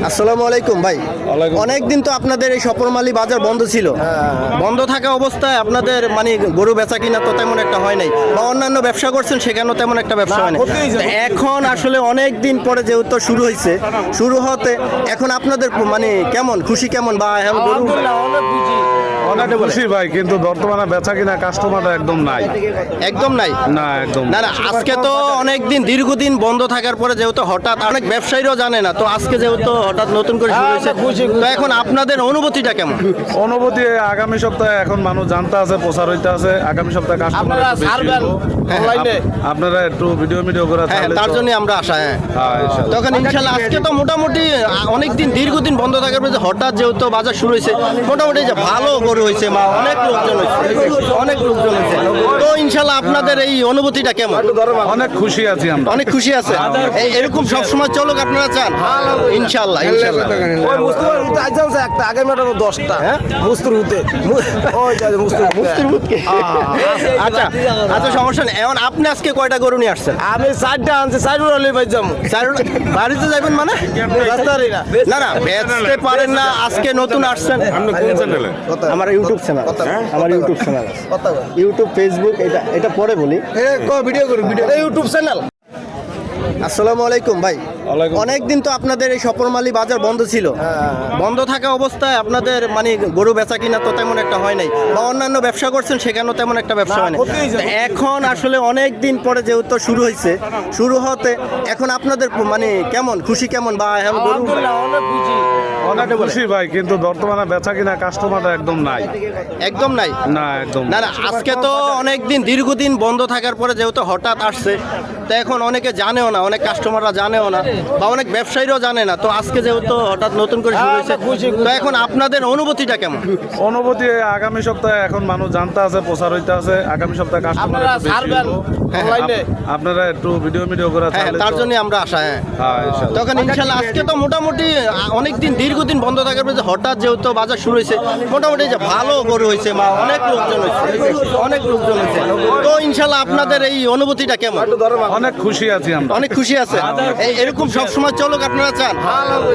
আসসালামু আলাইকুম ভাই। অনেকদিন তো আপনাদের এই সফরমালী বাজার বন্ধ ছিল। বন্ধ থাকা অবস্থায় আপনাদের মানে গরু বেচা কিনা তো তেমন একটা হয় নাই, বা অন্যান্য ব্যবসা করছেন সেখানেও তেমন একটা ব্যবসা হয় না। এখন আসলে অনেক দিন পরে যেহেতু শুরু হয়েছে, শুরু হতে এখন আপনাদের মানে কেমন খুশি কেমন, বা এখন গরু অনেক খুশি ভাই, কিন্তু বর্তমানে বেচা কিনা কাস্টমার একদম নাই। একদম নাই? না, একদম না না, আজকে তো অনেক দিন দীর্ঘদিন বন্ধ থাকার পরে যেহেতু হঠাৎ অনেক ব্যবসায়ীরাও জানে না, তো আজকে যেহেতু হঠাৎ নতুন করে শুরু হয়েছে, তো এখন আপনাদের অনুভূতিটা কেমন? অনুভূতি আগামী সপ্তাহে এখন মানুষ জানতে আছে, প্রচার হইতে আছে। আগামী সপ্তাহে কাস্টমার আপনারা একটু ভিডিও করে হ্যাঁ, তার জন্য আমরা আশা। হ্যাঁ, ইনশাআল্লাহ। তখন ইনশাল্লাহ আজকে তো মোটামুটি অনেকদিন দীর্ঘদিন বন্ধ থাকার পরে যে হঠাৎ যেহেতু বাজার শুরু হয়েছে, মোটামুটি যে ভালো গরু হয়েছে, মা অনেক লোকজন হয়েছে, অনেক লোকজন হয়েছে। তো ইনশাল্লাহ আপনাদের এই অনুভূতিটা কেমন? অনেক খুশি আছি আমরা। অনেক খুশি আছে। এরকম সবসময় চলুক আপনারা চান? ইনশাল্লাহ ইনশাল্লাহ। আচ্ছা আচ্ছা, সমস্যা নেই। এখন আপনি আজকে কয়টা গরু নিয়ে আসছেন? আমি 4টা আনছি, 4 রলি ভাই যাবো। বাড়িতে যাবেন মানে? না না, বেচতে পারেন না, আজকে নতুন আসছেন। আমার ইউটিউব চ্যানেল, আমার ইউটিউব চ্যানেল, ইউটিউব ফেসবুক, এটা পরে বলি। ভিডিও করি, ইউটিউব চ্যানেল। আসসালামু আলাইকুম ভাই। অনেকদিন তো আপনাদের এই সফরমালী বাজার বন্ধ ছিল। বন্ধ থাকা অবস্থায় আপনাদের মানে গরু বেচা কিনা তো তেমন একটা হয় নাই, বা অন্যান্য ব্যবসা করছেন সেখানেও তেমন একটা ব্যবসা হয় না। এখন আসলে অনেক দিন পরে যেহেতু শুরু হয়েছে, শুরু হতে এখন আপনাদের মানে কেমন খুশি কেমন, বা এখন গরু অনেক খুশি ভাই, কিন্তু বর্তমানে বেচা কিনা কাস্টমার একদম নাই। একদম নাই? না, একদম না না, আজকে তো অনেকদিন দীর্ঘদিন বন্ধ থাকার পরে যেহেতু হঠাৎ আসছে, তো এখন অনেকে জানেও না, অনেক কাস্টমাররা জানেও না, বা অনেক ব্যবসায়ীরাও জানে না। তো আজকে যেহেতু হঠাৎ নতুন করে শুরু হয়েছে, তো এখন আপনাদের অনুভূতিটা কেমন? অনুভূতি আগামী সপ্তাহে এখন মানুষ জানতে আছে, প্রচার হইতে আছে। আগামী সপ্তাহে কাস্টমার আপনারা একটু ভিডিও করে হ্যাঁ, তার জন্য আমরা আশা। হ্যাঁ, তখন ইনশাল্লাহ আজকে তো মোটামুটি অনেকদিন দীর্ঘদিন বন্ধ থাকার পরে যে হঠাৎ যেহেতু বাজার শুরু হয়েছে, মোটামুটি যে ভালো গরু হয়েছে, মা অনেক লোকজন হয়েছে, অনেক লোকজন হয়েছে। তো ইনশাল্লাহ আপনাদের এই অনুভূতিটা কেমন? অনেক খুশি আছি আমরা। অনেক খুশি আছে। এরকম সবসময় চলুক আপনারা চান?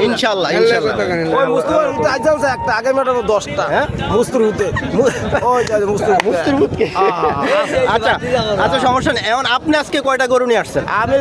ইনশাল্লাহ ইনশাল্লাহ। একটা আগে ম্যাডাম 10টা। হ্যাঁ, আচ্ছা আচ্ছা, সমস্যা নেই। এখন আপনি আজকে কয়টা গরু নিয়ে আসছেন? আমি